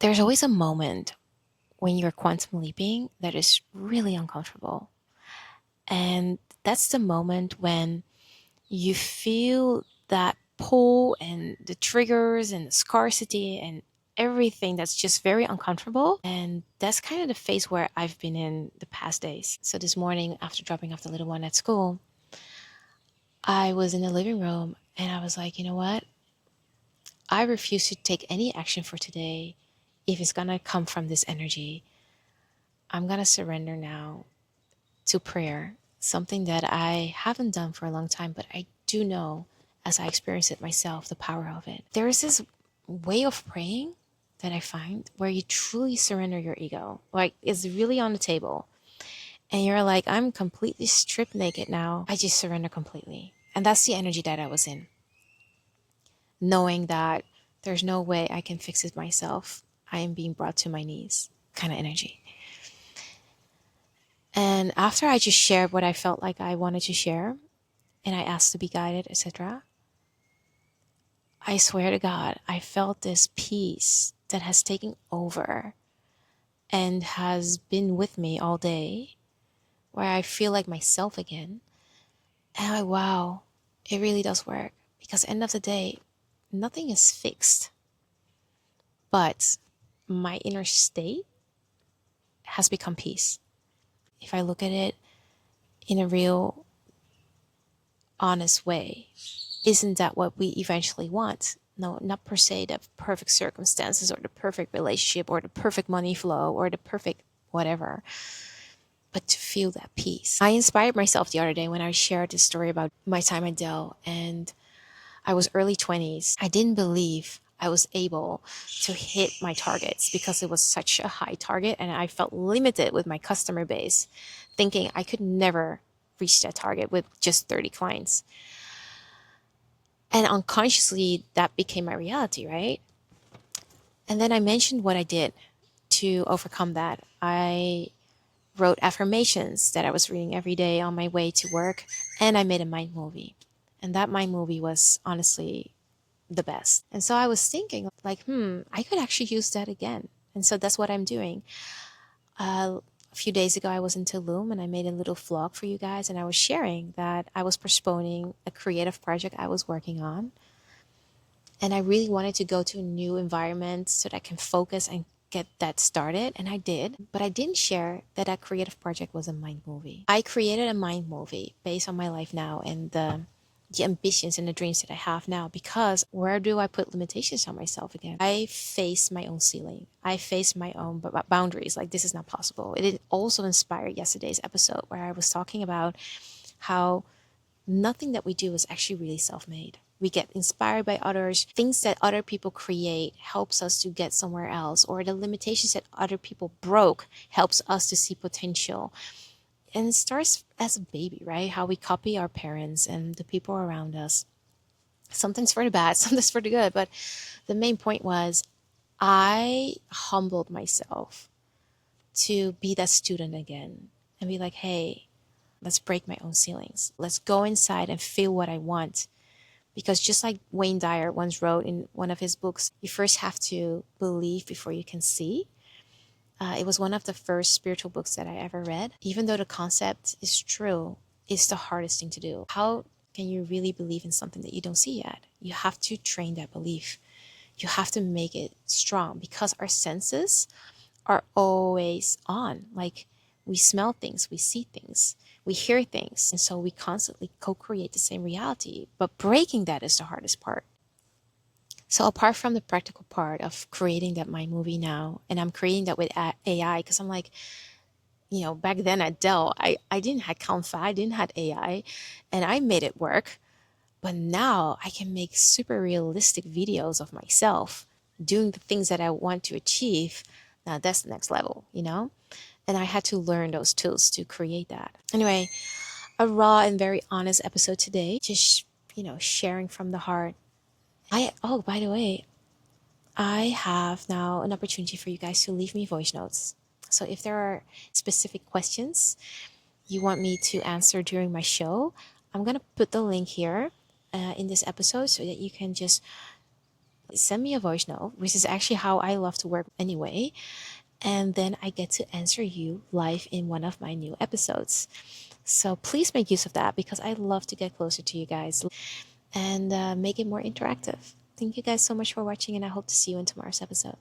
There's always a moment when you're quantum leaping that is really uncomfortable. And that's the moment when you feel that pull and the triggers and the scarcity and everything that's just very uncomfortable. And that's kind of the phase where I've been in the past days. So this morning, after dropping off the little one at school, I was in the living room and I was like, you know what? I refuse to take any action for today if it's gonna come from this energy. I'm gonna surrender now to prayer, something that I haven't done for a long time, but I do know as I experience it myself, the power of it. There is this way of praying that I find where you truly surrender your ego. Like it's really on the table. And you're like, I'm completely stripped naked now. I just surrender completely. And that's the energy that I was in, knowing that there's no way I can fix it myself. I am being brought to my knees kind of energy. And after I just shared what I felt like I wanted to share, and I asked to be guided, etc., I swear to God, I felt this peace that has taken over and has been with me all day, where I feel like myself again. And I'm like, wow, it really does work. Because end of the day, nothing is fixed. But my inner state has become peace. If I look at it in a real, honest way, isn't that what we eventually want? No, not per se the perfect circumstances or the perfect relationship or the perfect money flow or the perfect whatever, but to feel that peace. I inspired myself the other day when I shared this story about my time at Dell, and I was early 20s. I didn't believe I was able to hit my targets because it was such a high target and I felt limited with my customer base, thinking I could never reach that target with just 30 clients. And unconsciously, that became my reality, right? And then I mentioned what I did to overcome that. I wrote affirmations that I was reading every day on my way to work, and I made a mind movie. And that mind movie was honestly the best. And so I was thinking, like, I could actually use that again. And so that's what I'm doing. A few days ago, I was in Tulum and I made a little vlog for you guys, and I was sharing that I was postponing a creative project I was working on. And I really wanted to go to a new environment so that I can focus and get that started. And I did. But I didn't share that that creative project was a mind movie. I created a mind movie based on my life now and the ambitions and the dreams that I have now, because where do I put limitations on myself again? I face my own ceiling. I face my own boundaries. Like, this is not possible. It also inspired yesterday's episode where I was talking about how nothing that we do is actually really self-made. We get inspired by others. Things that other people create helps us to get somewhere else, or the limitations that other people broke helps us to see potential. And it starts as a baby, right? How we copy our parents and the people around us. Sometimes for the bad, sometimes for the good. But the main point was I humbled myself to be that student again and be like, hey, let's break my own ceilings. Let's go inside and feel what I want. Because just like Wayne Dyer once wrote in one of his books, you first have to believe before you can see. It was one of the first spiritual books that I ever read. Even though the concept is true, it's the hardest thing to do. How can you really believe in something that you don't see yet? You have to train that belief. You have to make it strong because our senses are always on. Like, we smell things, we see things, we hear things. And so we constantly co create the same reality. But breaking that is the hardest part. So, apart from the practical part of creating that mind movie now, and I'm creating that with AI, because I'm like, back then at Dell, I didn't have Canva, I didn't have AI, and I made it work. But now I can make super realistic videos of myself doing the things that I want to achieve. Now that's the next level. And I had to learn those tools to create that. Anyway, a raw and very honest episode today. Just, sharing from the heart. Oh, by the way, I have now an opportunity for you guys to leave me voice notes. So if there are specific questions you want me to answer during my show, I'm going to put the link here in this episode so that you can just Send me a voice note, which is actually how I love to work anyway. And then I get to answer you live in one of my new episodes. So please make use of that because I love to get closer to you guys and make it more interactive. Thank you guys so much for watching, and I hope to see you in tomorrow's episode.